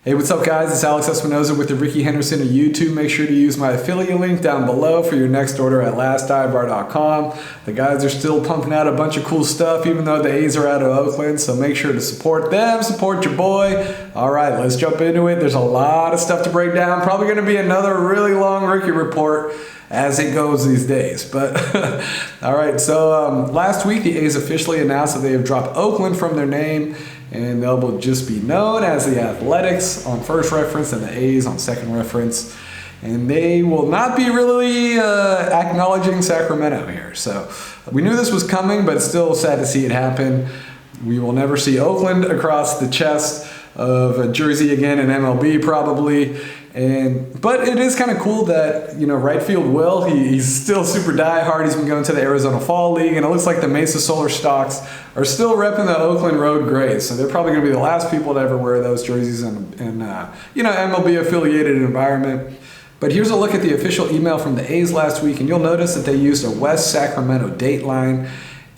Hey, what's up guys? It's Alex Espinoza with the Ricky Henderson of YouTube. Make sure to use my affiliate link down below for your next order at lastdivebar.com. The guys are still pumping out a bunch of cool stuff even though the A's are out of Oakland, so make sure to support them, support your boy. Alright, let's jump into it. There's a lot of stuff to break down. Probably going to be another really long rookie report as it goes these days. But alright, so last week the A's officially announced that they have dropped Oakland from their name, and they will just be known as the Athletics on first reference and the A's on second reference. And they will not be really acknowledging Sacramento here. So we knew this was coming, but it's still sad to see it happen. We will never see Oakland across the chest of a jersey again in MLB probably. But it is kind of cool that, you know, right field Will, he's still super diehard. He's been going to the Arizona Fall League, and it looks like the Mesa Solar Stocks are still repping the Oakland Road Grays. So they're probably going to be the last people to ever wear those jerseys in MLB affiliated environment. But here's a look at the official email from the A's last week, and you'll notice that they used a West Sacramento date line.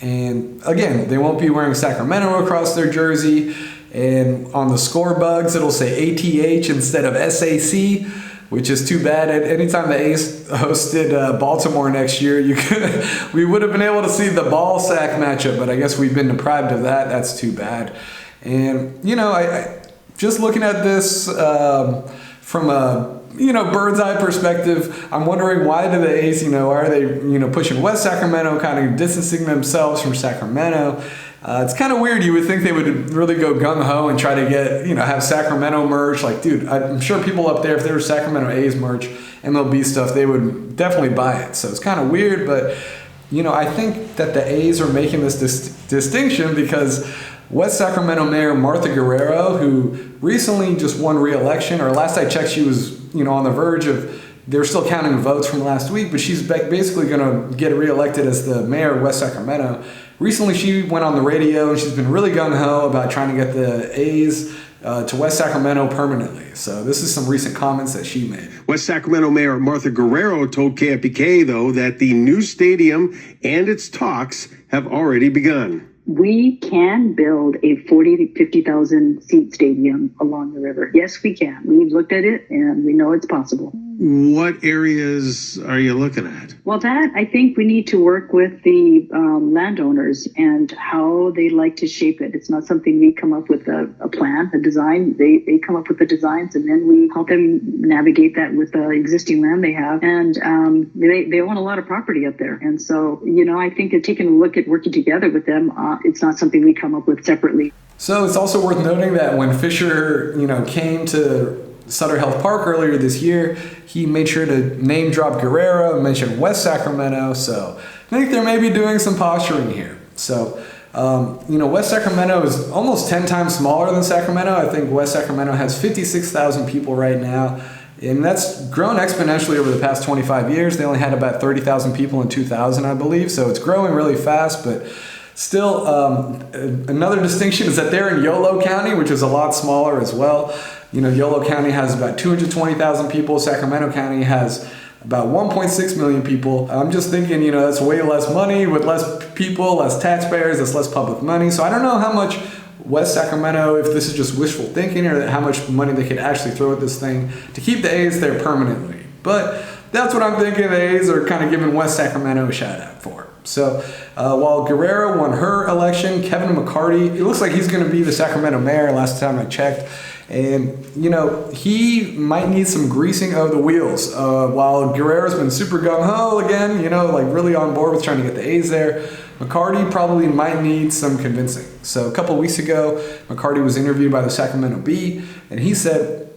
And again, they won't be wearing Sacramento across their jersey. And on the score bugs, it'll say ATH instead of SAC, which is too bad. Anytime the A's hosted Baltimore next year, we would have been able to see the ball sack matchup, but I guess we've been deprived of that. That's too bad. And, you know, I just looking at this from a bird's eye perspective, I'm wondering why do the A's, why are they, pushing West Sacramento, kind of distancing themselves from Sacramento. It's kind of weird. You would think they would really go gung-ho and try to get, have Sacramento merch. Like, dude, I'm sure people up there, if there was Sacramento A's merch, MLB stuff, they would definitely buy it. So it's kind of weird, but, I think that the A's are making this distinction because West Sacramento Mayor Martha Guerrero, who recently just won re-election, or last I checked, she was, on the verge of, they're still counting votes from last week, but she's basically going to get reelected as the mayor of West Sacramento. Recently, she went on the radio and she's been really gung-ho about trying to get the A's to West Sacramento permanently. So this is some recent comments that she made. West Sacramento Mayor Martha Guerrero told KFBK, though, that the new stadium and its talks have already begun. We can build a 40 to 50,000 seat stadium along the river. Yes, we can. We've looked at it and we know it's possible. What areas are you looking at? Well, that I think we need to work with the landowners and how they like to shape it. It's not something we come up with a plan, a design. They come up with the designs and then we help them navigate that with the existing land they have. And they own a lot of property up there. And so, I think that taking a look at working together with them, it's not something we come up with separately. So it's also worth noting that when Fisher, came to Sutter Health Park earlier this year, he made sure to name drop Guerrero, mention West Sacramento. So I think they're maybe doing some posturing here. So, West Sacramento is almost 10 times smaller than Sacramento. I think West Sacramento has 56,000 people right now. And that's grown exponentially over the past 25 years. They only had about 30,000 people in 2000, I believe. So it's growing really fast, but still, another distinction is that they're in Yolo County, which is a lot smaller as well. Yolo County has about 220,000 people. Sacramento County has about 1.6 million people. I'm just thinking, that's way less money with less people, less taxpayers, that's less public money. So I don't know how much West Sacramento, if this is just wishful thinking, or how much money they could actually throw at this thing to keep the A's there permanently. But that's what I'm thinking the A's are kind of giving West Sacramento a shout out for. So while Guerrero won her election, Kevin McCarty, it looks like he's going to be the Sacramento mayor last time I checked. And, he might need some greasing of the wheels. While Guerrero's been super gung-ho again, really on board with trying to get the A's there, McCarty probably might need some convincing. So a couple weeks ago, McCarty was interviewed by the Sacramento Bee, and he said,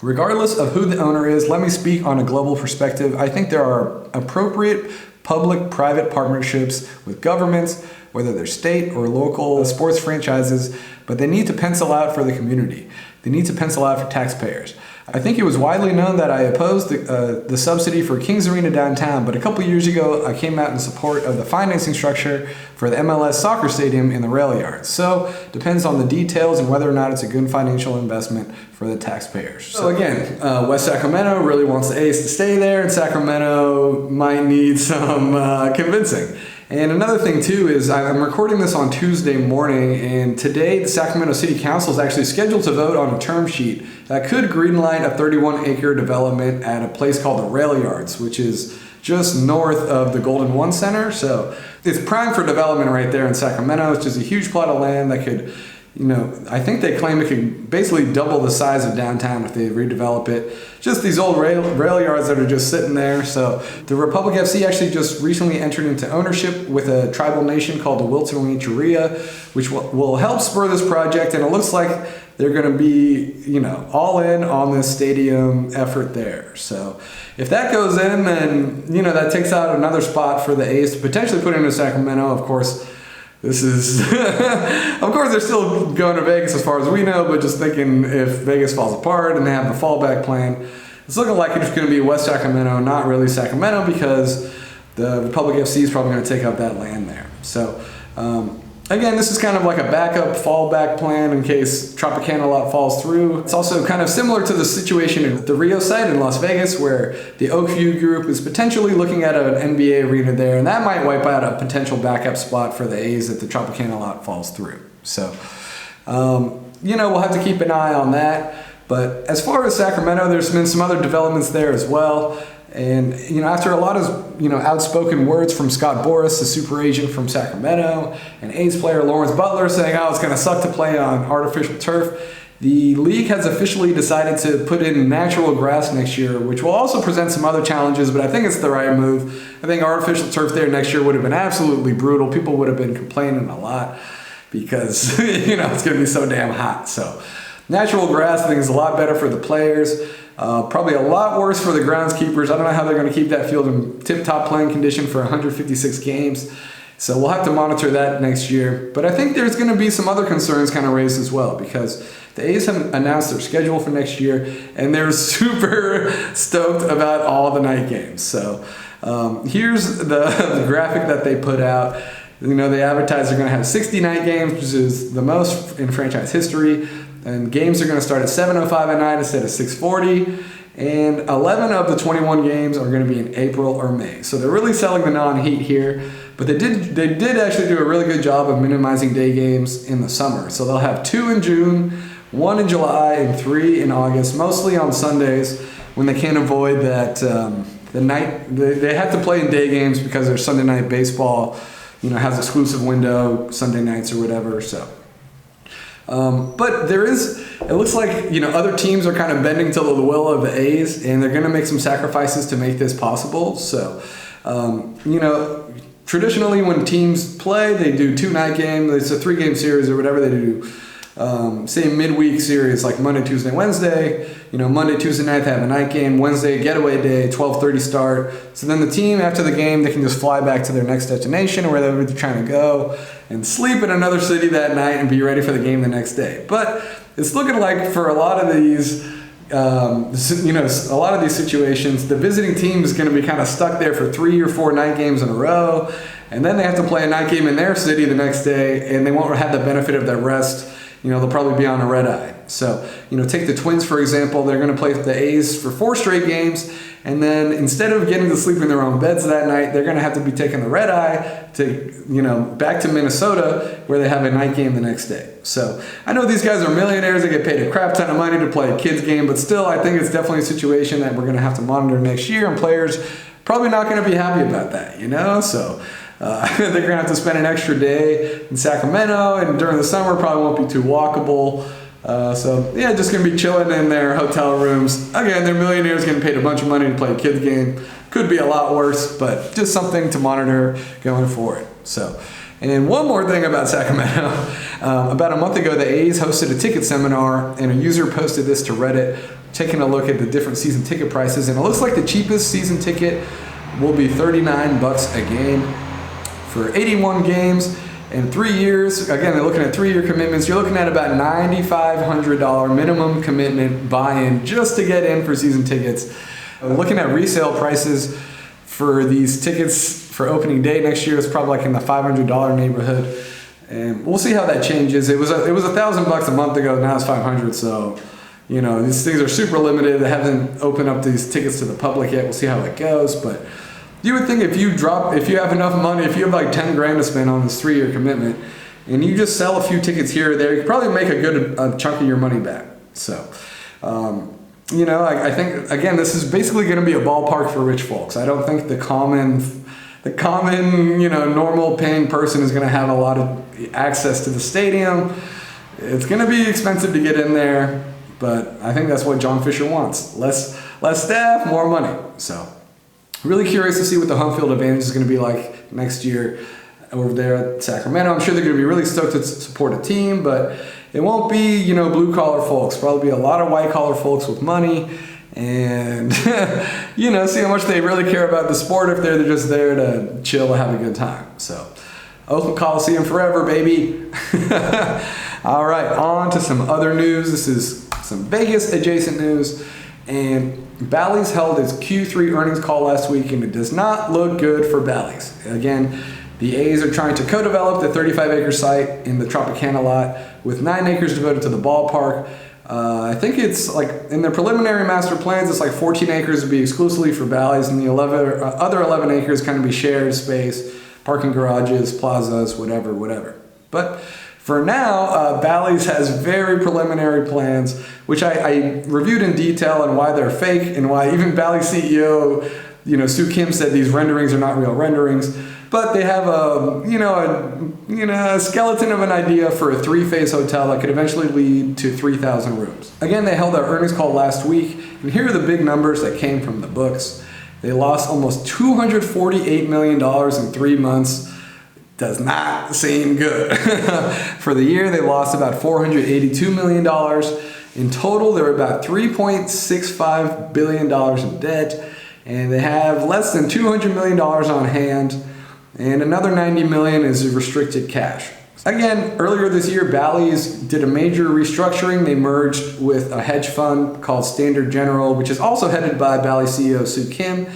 regardless of who the owner is, let me speak on a global perspective. I think there are appropriate public-private partnerships with governments, whether they're state or local sports franchises, but they need to pencil out for the community. They need to pencil out for taxpayers. I think it was widely known that I opposed the subsidy for Kings Arena downtown, but a couple years ago I came out in support of the financing structure for the MLS soccer stadium in the rail yards. So depends on the details and whether or not it's a good financial investment for the taxpayers. So again, West Sacramento really wants the A's to stay there, and Sacramento might need some convincing. And another thing too is I'm recording this on Tuesday morning, and today the Sacramento City Council is actually scheduled to vote on a term sheet that could greenlight a 31-acre development at a place called the Rail Yards, which is just north of the Golden One Center. So it's prime for development right there in Sacramento. It's just a huge plot of land that could, I think they claim it could basically double the size of downtown if they redevelop it. Just these old rail yards that are just sitting there. So the Republic FC actually just recently entered into ownership with a tribal nation called the Wilton Rancheria, which will help spur this project. And it looks like they're going to be, all in on this stadium effort there. So if that goes in, then, that takes out another spot for the A's to potentially put into Sacramento. Of course, this is, of course, they're still going to Vegas as far as we know, but just thinking if Vegas falls apart and they have the fallback plan, it's looking like it's going to be West Sacramento, not really Sacramento, because the Republic FC is probably going to take up that land there. So, again, this is kind of like a backup fallback plan in case Tropicana lot falls through. It's also kind of similar to the situation at the Rio site in Las Vegas, where the Oakview Group is potentially looking at an NBA arena there, and that might wipe out a potential backup spot for the A's if the Tropicana lot falls through. So, we'll have to keep an eye on that. But as far as Sacramento, there's been some other developments there as well. And, after a lot of, outspoken words from Scott Boras, the super agent from Sacramento, and A's player Lawrence Butler saying, it's going to suck to play on artificial turf, the league has officially decided to put in natural grass next year, which will also present some other challenges, but I think it's the right move. I think artificial turf there next year would have been absolutely brutal. People would have been complaining a lot because, it's going to be so damn hot. So natural grass, I think, is a lot better for the players. Probably a lot worse for the groundskeepers. I don't know how they're going to keep that field in tip-top playing condition for 156 games. So we'll have to monitor that next year. But I think there's going to be some other concerns kind of raised as well, because the A's have announced their schedule for next year, and they're super stoked about all the night games. So here's the graphic that they put out. They advertise they're going to have 60 night games, which is the most in franchise history. And games are going to start at 7:05 at night instead of 6:40. And 11 of the 21 games are going to be in April or May. So they're really selling the non-heat here. But they did actually do a really good job of minimizing day games in the summer. So they'll have 2 in June, 1 in July, and 3 in August, mostly on Sundays when they can't avoid that they have to play in day games because their Sunday night baseball, has exclusive window Sunday nights or whatever. So. But it looks like, other teams are kind of bending to the will of the A's, and they're going to make some sacrifices to make this possible. So, traditionally when teams play, they do 2 night games. It's a 3-game series or whatever they do. Say midweek series like Monday, Tuesday, Wednesday. Monday, Tuesday night they have a night game. Wednesday, getaway day, 12:30 start. So then the team, after the game, they can just fly back to their next destination or wherever they're trying to go and sleep in another city that night and be ready for the game the next day. But it's looking like for a lot of these, a lot of these situations, the visiting team is going to be kind of stuck there for 3 or 4 night games in a row. And then they have to play a night game in their city the next day, and they won't have the benefit of their rest. They'll probably be on a red eye. So, take the Twins, for example. They're going to play the A's for 4 straight games. And then instead of getting to sleep in their own beds that night, they're going to have to be taking the red eye to, back to Minnesota where they have a night game the next day. So I know these guys are millionaires. They get paid a crap ton of money to play a kids game. But still, I think it's definitely a situation that we're going to have to monitor next year. And players probably not going to be happy about that, So... they're going to have to spend an extra day in Sacramento, and during the summer probably won't be too walkable. Just going to be chilling in their hotel rooms. Again, they're millionaires getting paid a bunch of money to play a kid's game. Could be a lot worse, but just something to monitor going forward. So, and one more thing about Sacramento. About a month ago, the A's hosted a ticket seminar, and a user posted this to Reddit, taking a look at the different season ticket prices, and it looks like the cheapest season ticket will be $39 a game. For 81 games and 3 years. Again, they're looking at 3-year commitments. You're looking at about $9,500 minimum commitment buy-in just to get in for season tickets. Looking at resale prices for these tickets for opening day next year, it's probably like in the $500 neighborhood. And we'll see how that changes. It was $1,000 a month ago. Now it's $500. So, these things are super limited. They haven't opened up these tickets to the public yet. We'll see how it goes, but. You would think if you have enough money, if you have like 10 grand to spend on this 3-year commitment, and you just sell a few tickets here or there, you could probably make a chunk of your money back. So, I think, again, this is basically going to be a ballpark for rich folks. I don't think the common, normal paying person is going to have a lot of access to the stadium. It's going to be expensive to get in there, but I think that's what John Fisher wants. Less staff, more money. So, really curious to see what the home field advantage is going to be like next year over there at Sacramento. I'm sure they're going to be really stoked to support a team, but it won't be, blue collar folks. Probably be a lot of white collar folks with money and, see how much they really care about the sport if they're just there to chill and have a good time. So, Oakland Coliseum forever, baby. All right, on to some other news. This is some Vegas adjacent news. And Bally's held its Q3 earnings call last week, and it does not look good for Bally's. Again, the A's are trying to co-develop the 35-acre site in the Tropicana lot with 9 acres devoted to the ballpark. I think it's like in their preliminary master plans, it's like 14 acres would be exclusively for Bally's, and the other 11 acres kind of be shared space, parking garages, plazas, whatever. But for now, Bally's has very preliminary plans, which I reviewed in detail on why they're fake and why even Bally CEO, Sue Kim said these renderings are not real renderings. But they have a skeleton of an idea for a 3-phase hotel that could eventually lead to 3,000 rooms. Again, they held their earnings call last week, and here are the big numbers that came from the books. They lost almost $248 million in 3 months. Does not seem good. For the year, they lost about $482 million. In total, they're about $3.65 billion in debt, and they have less than $200 million on hand, and another $90 million is restricted cash. Again, earlier this year, Bally's did a major restructuring. They merged with a hedge fund called Standard General, which is also headed by Bally CEO Sue Kim,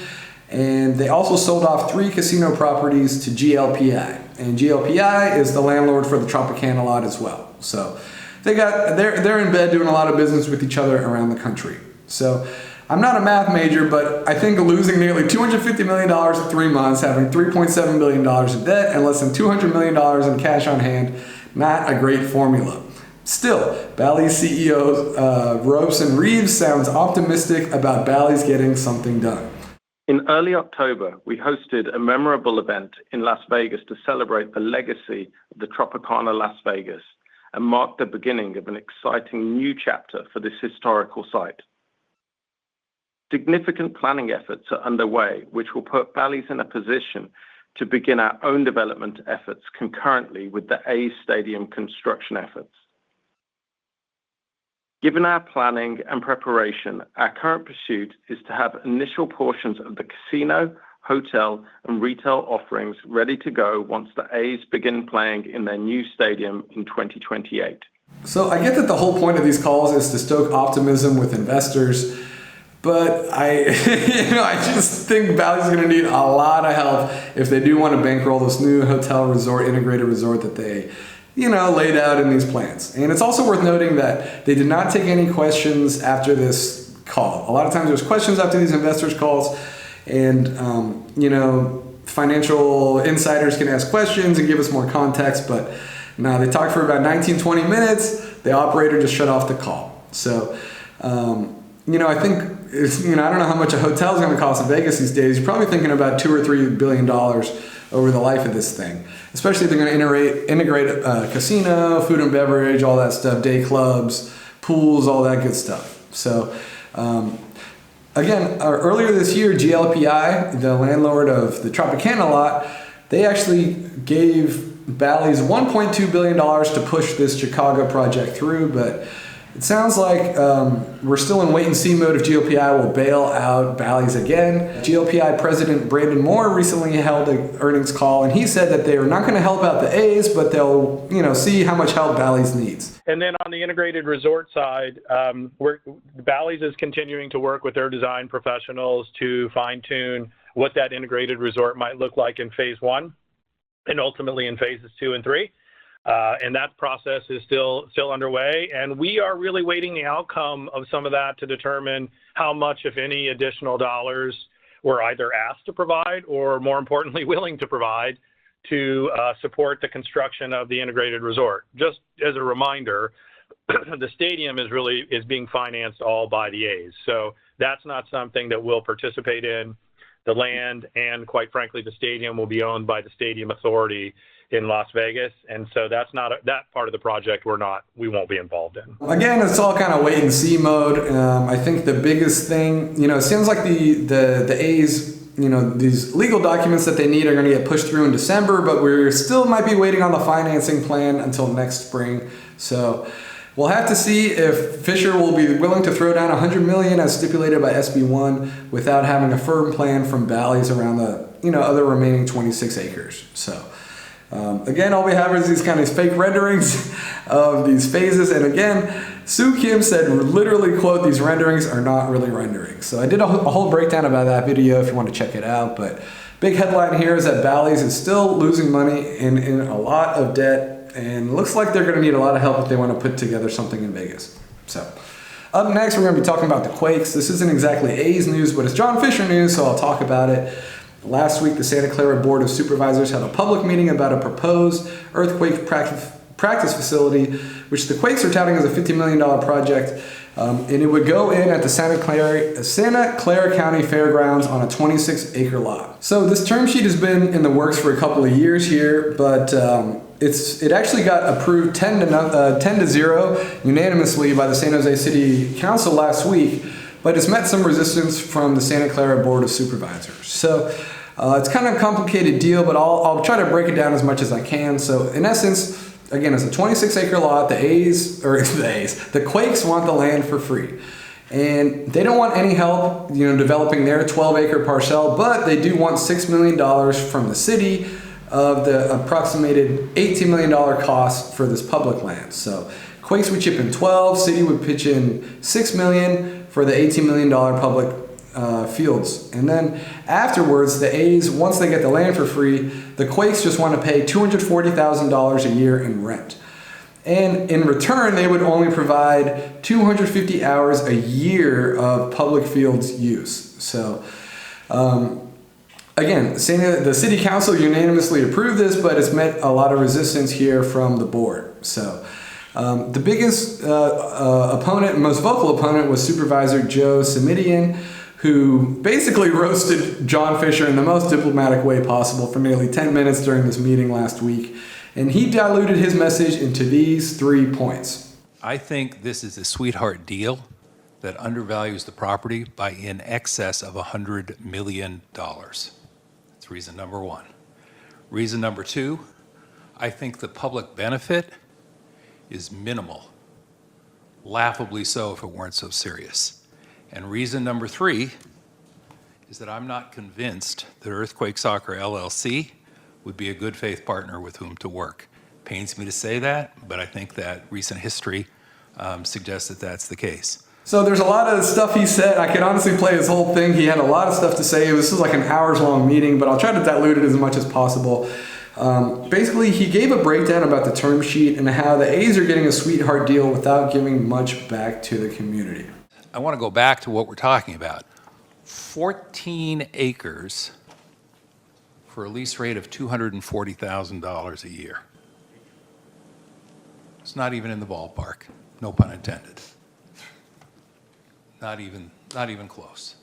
and they also sold off 3 casino properties to GLPI. And GLPI is the landlord for the Tropicana lot as well. So they're in bed doing a lot of business with each other around the country. So I'm not a math major, but I think losing nearly $250 million in 3 months, having $3.7 billion in debt, and less than $200 million in cash on hand, not a great formula. Still, Bally's CEO Robeson Reeves sounds optimistic about Bally's getting something done. In early October, we hosted a memorable event in Las Vegas to celebrate the legacy of the Tropicana Las Vegas and mark the beginning of an exciting new chapter for this historical site. Significant planning efforts are underway, which will put Bally's in a position to begin our own development efforts concurrently with the A's Stadium construction efforts. Given our planning and preparation, our current pursuit is to have initial portions of the casino, hotel, and retail offerings ready to go once the A's begin playing in their new stadium in 2028. So I get that the whole point of these calls is to stoke optimism with investors, but I just think Bally's going to need a lot of help if they do want to bankroll this new hotel resort, integrated resort that they laid out in these plans. And it's also worth noting that they did not take any questions after this call. A lot of times there's questions after these investors' calls, and, financial insiders can ask questions and give us more context, but no, they talked for about 19-20 minutes. The operator just shut off the call. So, I think, I don't know how much a hotel is going to cost in Vegas these days. You're probably thinking about $2 or $3 billion over the life of this thing, especially if they're going to integrate a casino, food and beverage, all that stuff, day clubs, pools, all that good stuff. So, again, earlier this year, GLPI, the landlord of the Tropicana lot, they actually gave Bally's $1.2 billion to push this Chicago project through, but it sounds like we're still in wait-and-see mode if GLPI will bail out Bally's again. GLPI President Brandon Moore recently held an earnings call, and he said that they are not going to help out the A's, but they'll, see how much help Bally's needs. And then on the integrated resort side, Bally's is continuing to work with their design professionals to fine-tune what that integrated resort might look like in phase 1 and ultimately in phases 2 and 3. And that process is still underway, and we are really waiting the outcome of some of that to determine how much, if any, additional dollars were either asked to provide or, more importantly, willing to provide to support the construction of the integrated resort. Just as a reminder, the stadium is being financed all by the A's. So that's not something that we'll participate in. The land and, quite frankly, the stadium will be owned by the Stadium Authority in Las Vegas, and so that's not that part of the project we won't be involved in. Again, it's all kind of wait and see mode. I think the biggest thing, it seems like the A's, these legal documents that they need are going to get pushed through in December, but we still might be waiting on the financing plan until next spring. So we'll have to see if Fisher will be willing to throw down $100 million as stipulated by SB1 without having a firm plan from Bally's around the other remaining 26 acres. So again, all we have is these kind of fake renderings of these phases. And again, Soo Kim said, literally, quote, "These renderings are not really renderings." So I did a whole breakdown about that video if you want to check it out. But big headline here is that Bally's is still losing money in a lot of debt. And looks like they're going to need a lot of help if they want to put together something in Vegas. So up next, we're going to be talking about the Quakes. This isn't exactly A's news, but it's John Fisher news, so I'll talk about it. Last week, the Santa Clara Board of Supervisors had a public meeting about a proposed earthquake practice facility, which the Quakes are touting as a $50 million project, and it would go in at the Santa Clara County Fairgrounds on a 26-acre lot. So this term sheet has been in the works for a couple of years here, but it actually got approved 10-0 unanimously by the San Jose City Council last week, but it's met some resistance from the Santa Clara Board of Supervisors. So it's kind of a complicated deal, but I'll try to break it down as much as I can. So in essence, again, it's a 26-acre lot. The Quakes want the land for free. And they don't want any help, developing their 12-acre parcel, but they do want $6 million from the city of the approximated $18 million cost for this public land. So Quakes would chip in 12, city would pitch in $6 million for the $18 million public fields. And then afterwards, the A's, once they get the land for free, the Quakes just want to pay $240,000 a year in rent. And in return, they would only provide 250 hours a year of public fields use. So again, the city council unanimously approved this, but it's met a lot of resistance here from the board. So the biggest opponent, most vocal opponent, was Supervisor Joe Simidian, who basically roasted John Fisher in the most diplomatic way possible for nearly 10 minutes during this meeting last week. And he diluted his message into these 3 points. I think this is a sweetheart deal that undervalues the property by in excess of $100 million. That's reason number one. Reason number two, I think the public benefit is minimal, laughably so if it weren't so serious. And reason number three is that I'm not convinced that Earthquake Soccer LLC would be a good faith partner with whom to work. Pains me to say that, but I think that recent history suggests that that's the case. So there's a lot of stuff he said. I could honestly play his whole thing. He had a lot of stuff to say. This was like an hours-long meeting, but I'll try to dilute it as much as possible. Basically, he gave a breakdown about the term sheet and how the A's are getting a sweetheart deal without giving much back to the community. I want to go back to what we're talking about. 14 acres for a lease rate of $240,000 a year. It's not even in the ballpark, no pun intended. Not even close.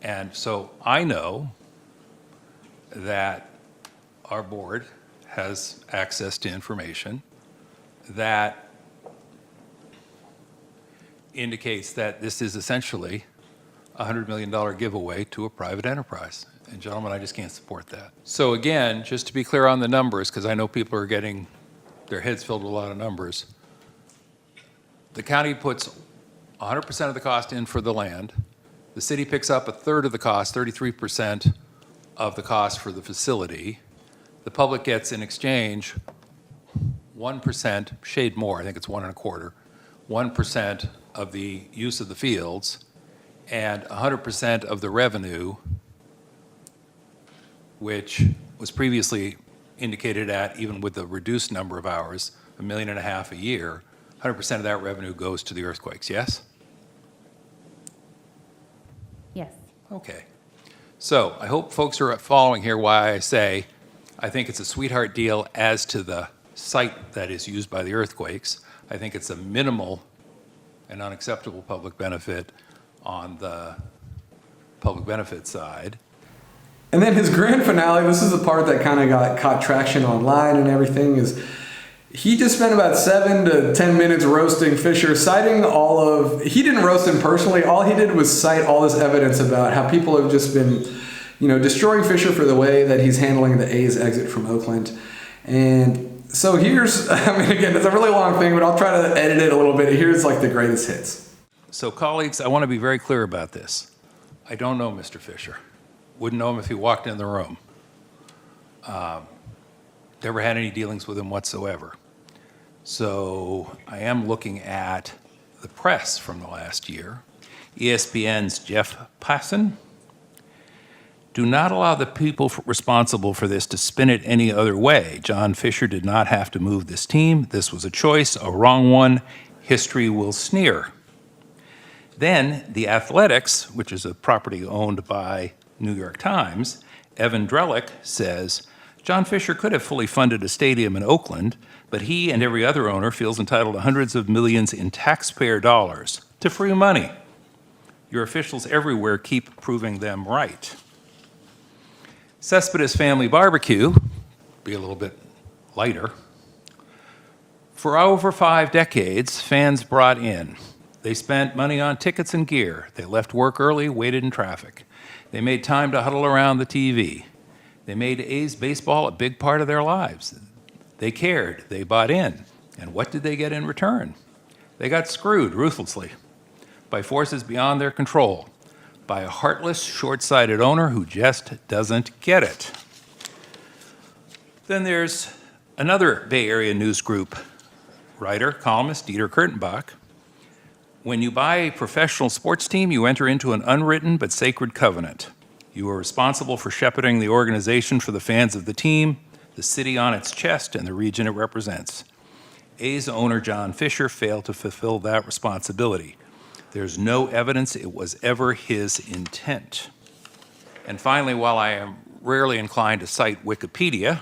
And so I know that our board has access to information that indicates that this is essentially a $100 million giveaway to a private enterprise. And gentlemen, I just can't support that. So again, just to be clear on the numbers, because I know people are getting their heads filled with a lot of numbers, the county puts 100% of the cost in for the land. The city picks up a third of the cost, 33% of the cost for the facility. The public gets in exchange 1%, shade more, I think it's 1.25%, 1% of the use of the fields, and 100% of the revenue, which was previously indicated at, even with the reduced number of hours, $1.5 million a year. 100% of that revenue goes to the earthquakes, yes? Yes. Okay. So I hope folks are following here why I say I think it's a sweetheart deal as to the site that is used by the earthquakes. I think it's a minimal and unacceptable public benefit on the public benefit side. And then his grand finale, this is the part that kind of caught traction online and everything, is he just spent about 7 to 10 minutes roasting Fisher, citing he didn't roast him personally. All he did was cite all this evidence about how people have just been, destroying Fisher for the way that he's handling the A's exit from Oakland. And so here's, again, it's a really long thing, but I'll try to edit it a little bit. Here's like the greatest hits. So colleagues, I want to be very clear about this. I don't know Mr. Fisher. Wouldn't know him if he walked in the room. Never had any dealings with him whatsoever. So I am looking at the press from the last year. ESPN's Jeff Passan. Do not allow the people responsible for this to spin it any other way. John Fisher did not have to move this team. This was a choice, a wrong one. History will sneer. Then The Athletics, which is a property owned by New York Times, Evan Drellick says, John Fisher could have fully funded a stadium in Oakland, but he and every other owner feels entitled to hundreds of millions in taxpayer dollars to free money. Your officials everywhere keep proving them right. Cespedes Family Barbecue, be a little bit lighter. For over 5 decades, fans brought in. They spent money on tickets and gear. They left work early, waited in traffic. They made time to huddle around the TV. They made A's baseball a big part of their lives. They cared. They bought in. And what did they get in return? They got screwed ruthlessly by forces beyond their control, by a heartless, short-sighted owner who just doesn't get it. Then there's another Bay Area news group writer, columnist, Dieter Kurtenbach. When you buy a professional sports team, you enter into an unwritten but sacred covenant. You are responsible for shepherding the organization for the fans of the team, the city on its chest, and the region it represents. A's owner John Fisher failed to fulfill that responsibility. There's no evidence it was ever his intent. And finally, while I am rarely inclined to cite Wikipedia,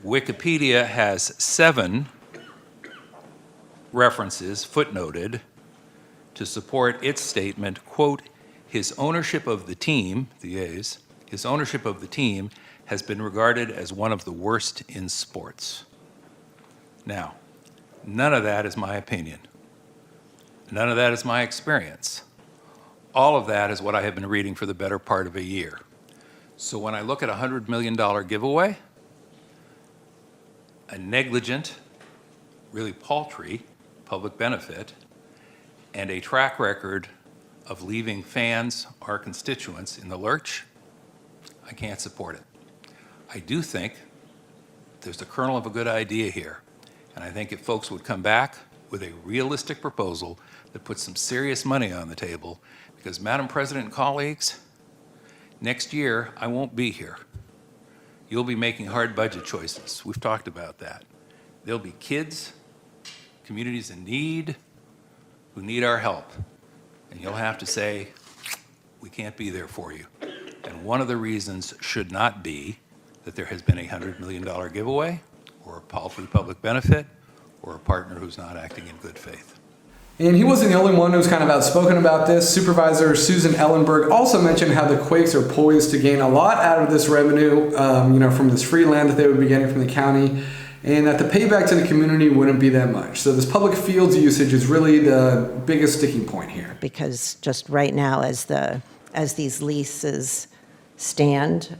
Wikipedia has 7 references footnoted to support its statement, quote, his ownership of the team, the A's, his ownership of the team has been regarded as one of the worst in sports. Now, none of that is my opinion. None of that is my experience. All of that is what I have been reading for the better part of a year. So when I look at a $100 million giveaway, a negligent, really paltry public benefit, and a track record of leaving fans, our constituents, in the lurch, I can't support it. I do think there's the kernel of a good idea here. And I think if folks would come back with a realistic proposal that puts some serious money on the table, because Madam President and colleagues, next year I won't be here. You'll be making hard budget choices. We've talked about that. There'll be kids, communities in need, who need our help. And you'll have to say, we can't be there for you. And one of the reasons should not be that there has been a $100 million giveaway, or a paltry public benefit, or a partner who's not acting in good faith. And he wasn't the only one who was kind of outspoken about this. Supervisor Susan Ellenberg also mentioned how the Quakes are poised to gain a lot out of this revenue, from this free land that they would be getting from the county, and that the payback to the community wouldn't be that much. So this public fields usage is really the biggest sticking point here. Because just right now, as these leases stand,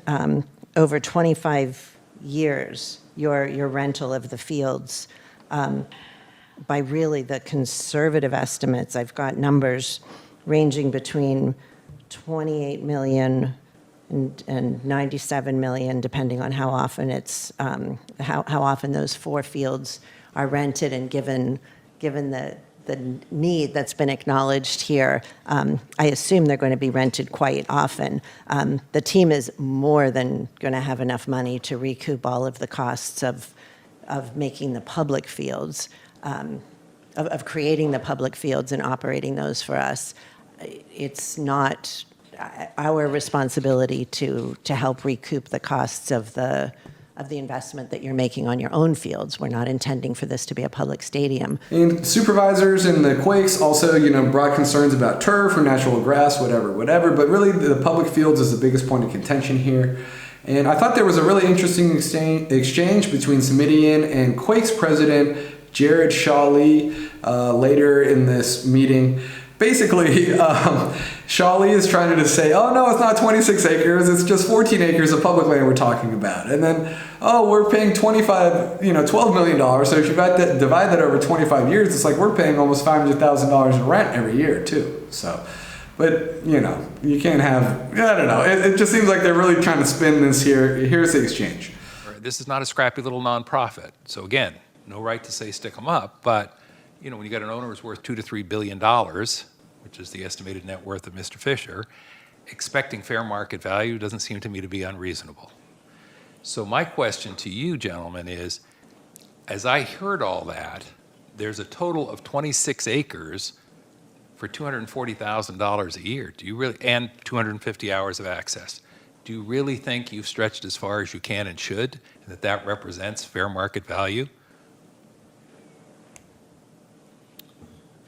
over 25 years, your rental of the fields, by really the conservative estimates, I've got numbers ranging between 28 million and 97 million, depending on how often how often those 4 fields are rented, and given the need that's been acknowledged here, I assume they're going to be rented quite often. The team is more than going to have enough money to recoup all of the costs of making the public fields, of creating the public fields and operating those for us. It's not our responsibility to help recoup the costs of the investment that you're making on your own fields. We're not intending for this to be a public stadium. And supervisors in the Quakes also, brought concerns about turf or natural grass, whatever. But really, the public fields is the biggest point of contention here. And I thought there was a really interesting exchange between Semidian and Quakes president Jared Shawley later in this meeting. Basically, Shawley is trying to say, oh, no, it's not 26 acres. It's just 14 acres of public land we're talking about. And then, oh, we're paying $12 million. So if you divide that over 25 years, it's like we're paying almost $500,000 in rent every year, too. So, but, you can't have, I don't know. It just seems like they're really trying to spin this here. Here's the exchange. This is not a scrappy little nonprofit. So again, no right to say stick them up, but when you got an owner who's worth $2 to $3 billion, which is the estimated net worth of Mr. Fisher, expecting fair market value doesn't seem to me to be unreasonable. So my question to you, gentlemen, is, as I heard all that, there's a total of 26 acres for $240,000 a year. Do you really, and 250 hours of access? Do you really think you've stretched as far as you can and should, and that represents fair market value?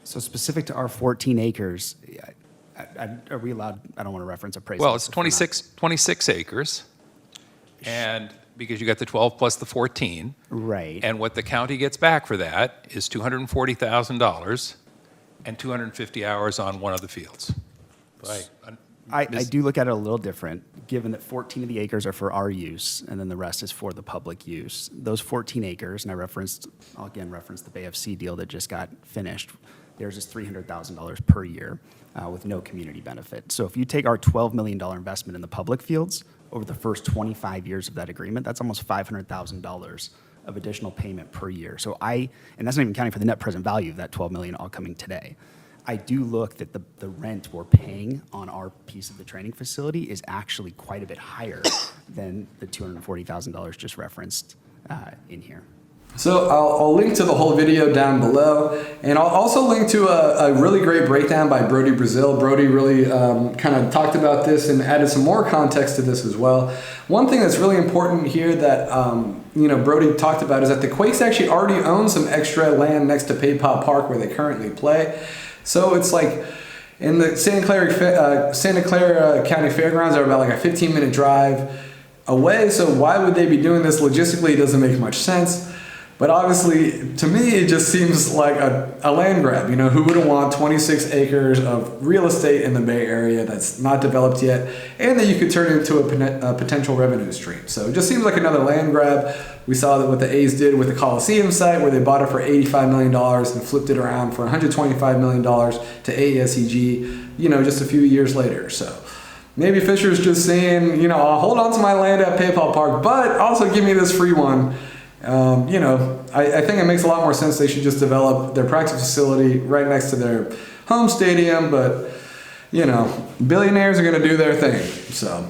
So specific to our 14 acres, are we allowed, I don't want to reference appraisal. Well, it's 26 acres, and because you got the 12 plus the 14. Right. And what the county gets back for that is $240,000 and 250 hours on one of the fields. I do look at it a little different, given that 14 of the acres are for our use, and then the rest is for the public use. Those 14 acres, and I'll again reference the Bay of Sea deal that just got finished. Theirs is $300,000 per year with no community benefit. So if you take our $12 million investment in the public fields over the first 25 years of that agreement, that's almost $500,000 of additional payment per year. So and that's not even counting for the net present value of that $12 million all coming today. I do look that the rent we're paying on our piece of the training facility is actually quite a bit higher than the $240,000 just referenced in here. So I'll link to the whole video down below, and I'll also link to a really great breakdown by Brody Brazil. Brody really kind of talked about this and added some more context to this as well. One thing that's really important here that Brody talked about is that the Quakes actually already own some extra land next to PayPal Park where they currently play. So it's like in the Santa Clara County Fairgrounds are about like a 15-minute drive away. So why would they be doing this? Logistically, it doesn't make much sense. But obviously, to me, it just seems like a land grab. Who wouldn't want 26 acres of real estate in the Bay Area that's not developed yet, and that you could turn into a potential revenue stream? So it just seems like another land grab. We saw that what the A's did with the Coliseum site, where they bought it for $85 million and flipped it around for $125 million to AASEG, just a few years later. So maybe Fisher's just saying, I'll hold on to my land at PayPal Park, but also give me this free one. I think it makes a lot more sense. They should just develop their practice facility right next to their home stadium, but billionaires are going to do their thing. So,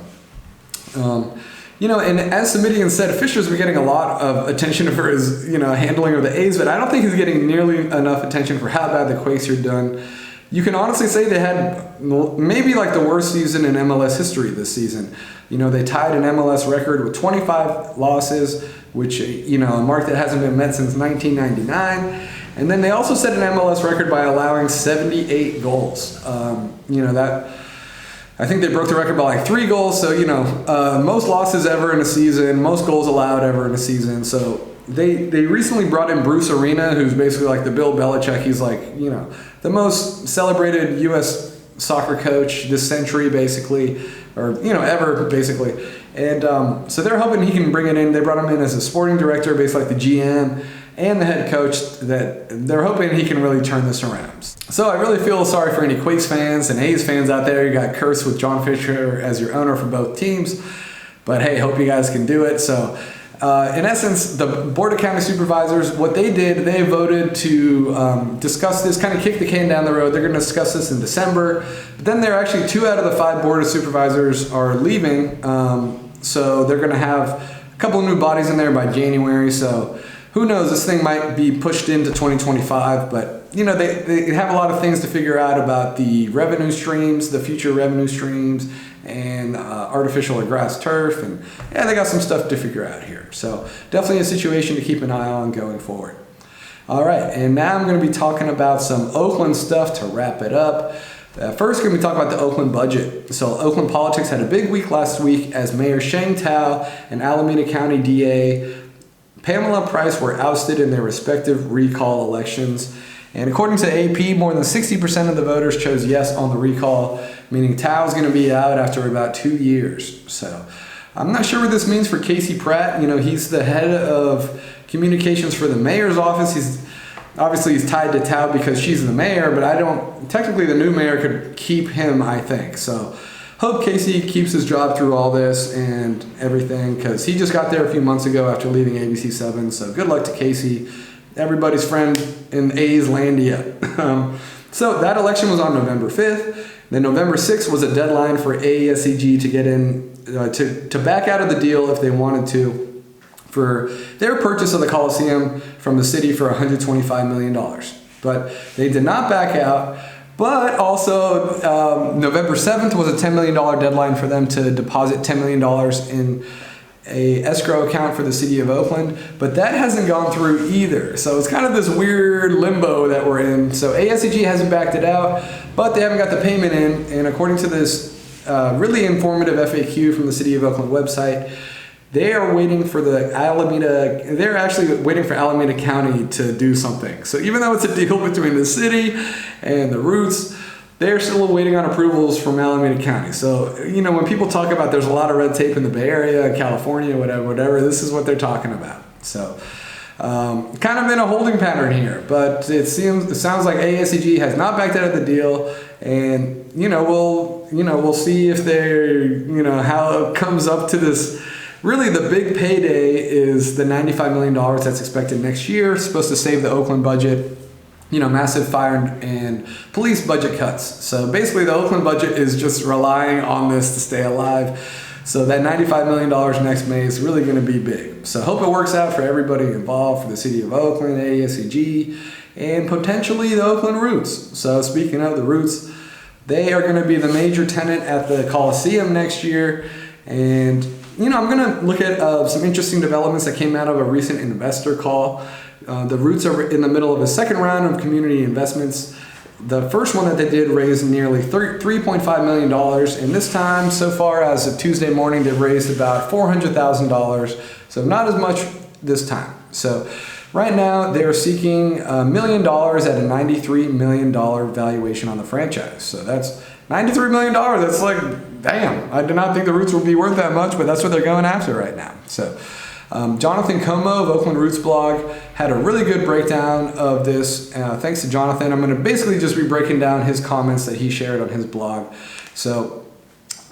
and as Semidian said, Fisher's been getting a lot of attention for his, handling of the A's, but I don't think he's getting nearly enough attention for how bad the Quakes are done. You can honestly say they had maybe like the worst season in MLS history this season. They tied an MLS record with 25 losses, which, a mark that hasn't been met since 1999. And then they also set an MLS record by allowing 78 goals. I think they broke the record by like 3 goals. So, most losses ever in a season, most goals allowed ever in a season. So they recently brought in Bruce Arena, who's basically like the Bill Belichick. He's like, the most celebrated U.S. soccer coach this century, basically, or, ever, basically. And so they're hoping he can bring it in. They brought him in as a sporting director, basically like the GM and the head coach, that they're hoping he can really turn this around. So I really feel sorry for any Quakes fans and A's fans out there. You got cursed with John Fisher as your owner for both teams. But hey, hope you guys can do it. So in essence, the Board of County Supervisors, what they did, they voted to discuss this, kind of kick the can down the road. They're going to discuss this in December. But then there are actually 2 out of the 5 Board of Supervisors are leaving. So they're going to have a couple of new bodies in there by January. So who knows? This thing might be pushed into 2025. But, they have a lot of things to figure out about the revenue streams, the future revenue streams, and artificial or grass turf, and they got some stuff to figure out here. So definitely a situation to keep an eye on going forward. All right, and now I'm going to be talking about some Oakland stuff to wrap it up. First, we're going to be talking about the Oakland budget. So Oakland politics had a big week last week as Mayor Sheng Tao and Alameda County DA Pamela Price were ousted in their respective recall elections. And according to AP, more than 60% of the voters chose yes on the recall, meaning Tao's going to be out after about 2 years. So I'm not sure what this means for Casey Pratt. He's the head of communications for the mayor's office. He's tied to Tao because she's the mayor, but technically the new mayor could keep him, I think. So hope Casey keeps his job through all this and everything, because he just got there a few months ago after leaving ABC7. So good luck to Casey, everybody's friend in A's Landia. So that election was on November 5th. Then November 6th was a deadline for AASEG to get in, to back out of the deal if they wanted to, for their purchase of the Coliseum from the city for $125 million. But they did not back out. But also, November 7th was a $10 million deadline for them to deposit $10 million in a escrow account for the city of Oakland. But that hasn't gone through either. So it's kind of this weird limbo that we're in. So AASEG hasn't backed it out, but they haven't got the payment in. And according to this really informative FAQ from the city of Oakland website, they are waiting for they're actually waiting for Alameda County to do something. So even though it's a deal between the city and the Roots, they're still waiting on approvals from Alameda County. So, when people talk about there's a lot of red tape in the Bay Area, California, whatever, this is what they're talking about. So, kind of in a holding pattern here, but it sounds like AASEG has not backed out of the deal, and, we'll see if they're, how it comes up to this. Really, the big payday is the $95 million that's expected next year. It's supposed to save the Oakland budget, massive fire and police budget cuts. So basically, the Oakland budget is just relying on this to stay alive. So that $95 million next May is really going to be big. So hope it works out for everybody involved, for the city of Oakland, AASEG, and potentially the Oakland Roots. So speaking of the Roots, they are going to be the major tenant at the Coliseum next year. And I'm going to look at some interesting developments that came out of a recent investor call. The Roots are in the middle of a second round of community investments. The first one that they did raised nearly $3.5 million. And this time, so far as of Tuesday morning, they've raised about $400,000. So not as much this time. So right now, they're seeking $1 million at a $93 million valuation on the franchise. So that's $93 million. That's like, damn, I do not think the Roots will be worth that much, but that's what they're going after right now. So Jonathan Como of Oakland Roots blog had a really good breakdown of this. Thanks to Jonathan. I'm going to basically just be breaking down his comments that he shared on his blog. So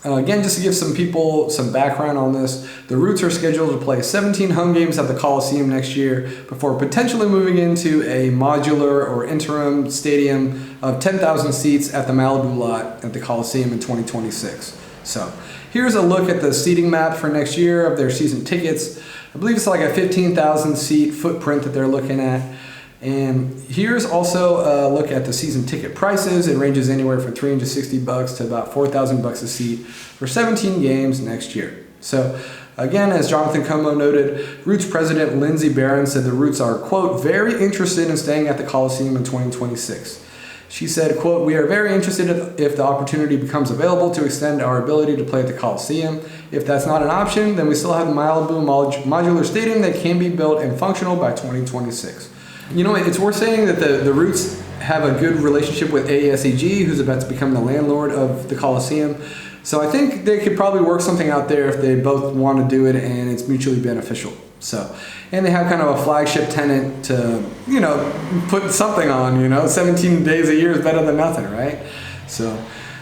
again, just to give some people some background on this, the Roots are scheduled to play 17 home games at the Coliseum next year before potentially moving into a modular or interim stadium of 10,000 seats at the Malibu lot at the Coliseum in 2026. So here's a look at the seating map for next year of their season tickets. I believe it's like a 15,000 seat footprint that they're looking at. And here's also a look at the season ticket prices. It ranges anywhere from $360 to about $4,000 a seat for 17 games next year. So again, as Jonathan Como noted, Roots president Lindsey Barron said the Roots are, quote, very interested in staying at the Coliseum in 2026. She said, quote, we are very interested if the opportunity becomes available to extend our ability to play at the Coliseum. If that's not an option, then we still have the Malibu modular stadium that can be built and functional by 2026. It's worth saying that the Roots have a good relationship with AASEG, who's about to become the landlord of the Coliseum. So I think they could probably work something out there if they both want to do it and it's mutually beneficial. So, and they have kind of a flagship tenant to, put something on, 17 days a year is better than nothing, right? So,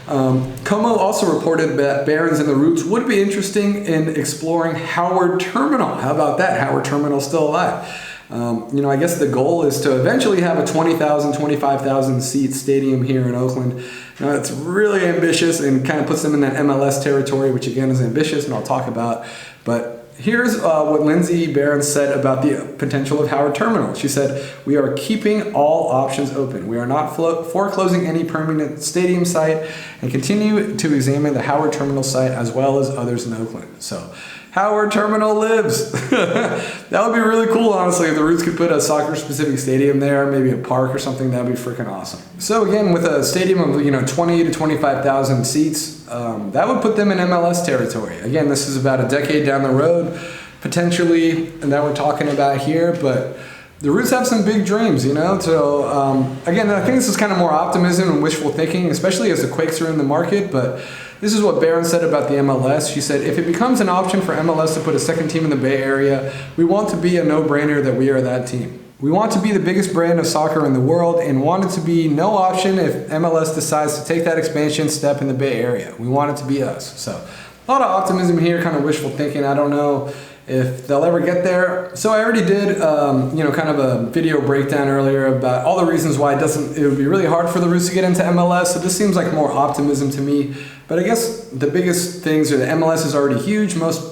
Como also reported that Barron's and the Roots would be interesting in exploring Howard Terminal. How about that? Howard Terminal's still alive. I guess the goal is to eventually have a 20,000, 25,000 seat stadium here in Oakland. It's really ambitious and kind of puts them in that MLS territory, which again is ambitious and I'll talk about. But here's what Lindsey Barron said about the potential of Howard Terminal. She said, "We are keeping all options open. We are not foreclosing any permanent stadium site and continue to examine the Howard Terminal site as well as others in Oakland." So Howard Terminal lives. That would be really cool, honestly, if the Roots could put a soccer-specific stadium there, maybe a park or something. That'd be freaking awesome. So again, with a stadium of 20 to 25,000 seats, that would put them in MLS territory. Again, this is about a decade down the road, potentially, and that we're talking about here, but the Roots have some big dreams, So again, I think this is kind of more optimism and wishful thinking, especially as the Quakes are in the market, but this is what Barron said about the MLS. She said, "If it becomes an option for MLS to put a second team in the Bay Area, we want to be a no-brainer that we are that team. We want to be the biggest brand of soccer in the world and want it to be no option if MLS decides to take that expansion step in the Bay Area. We want it to be us." So a lot of optimism here, kind of wishful thinking. I don't know if they'll ever get there. So I already did, kind of a video breakdown earlier about all the reasons why it would be really hard for the Roots to get into MLS. So this seems like more optimism to me. But I guess the biggest things are the MLS is already huge. Most,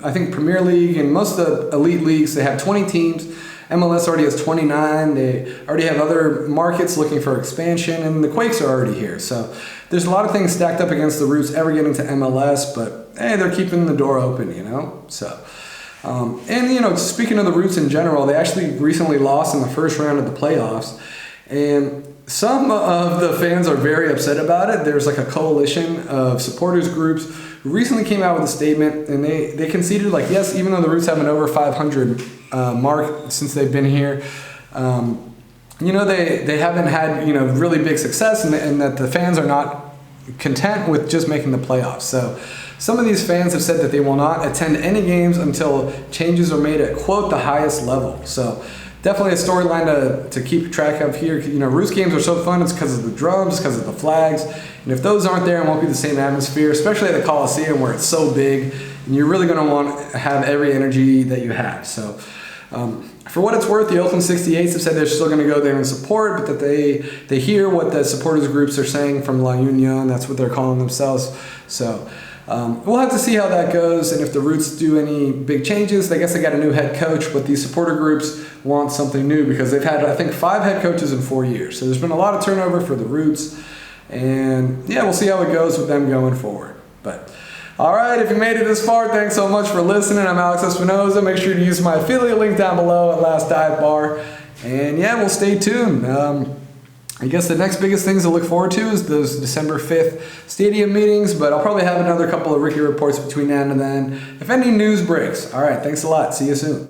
I think Premier League and most of the elite leagues, they have 20 teams. MLS already has 29. They already have other markets looking for expansion, and the Quakes are already here. So there's a lot of things stacked up against the Roots ever getting to MLS, but hey, they're keeping the door open, So, speaking of the Roots in general, they actually recently lost in the first round of the playoffs, and some of the fans are very upset about it. There's like a coalition of supporters groups who recently came out with a statement, and they conceded, yes, even though the Roots have an over 500 mark since they've been here, they haven't had, really big success, and that the fans are not content with just making the playoffs. So some of these fans have said that they will not attend any games until changes are made at, quote, the highest level. So definitely a storyline to keep track of here. Roots games are so fun. It's because of the drums, because of the flags. And if those aren't there, it won't be the same atmosphere, especially at the Coliseum where it's so big. And you're really going to want to have every energy that you have. So for what it's worth, the Oakland 68s have said they're still going to go there and support, but that they hear what the supporters groups are saying from La Union. That's what they're calling themselves. So we'll have to see how that goes, and if the Roots do any big changes. I guess they got a new head coach, but these supporter groups want something new because they've had, I think, 5 head coaches in 4 years. So there's been a lot of turnover for the Roots, and yeah, we'll see how it goes with them going forward. But all right, if you made it this far, thanks so much for listening. I'm Alex Espinoza. Make sure to use my affiliate link down below at Last Dive Bar, and yeah, we'll stay tuned. I guess the next biggest things to look forward to is those December 5th stadium meetings, but I'll probably have another couple of Ricky reports between now and then if any news breaks. All right, thanks a lot. See you soon.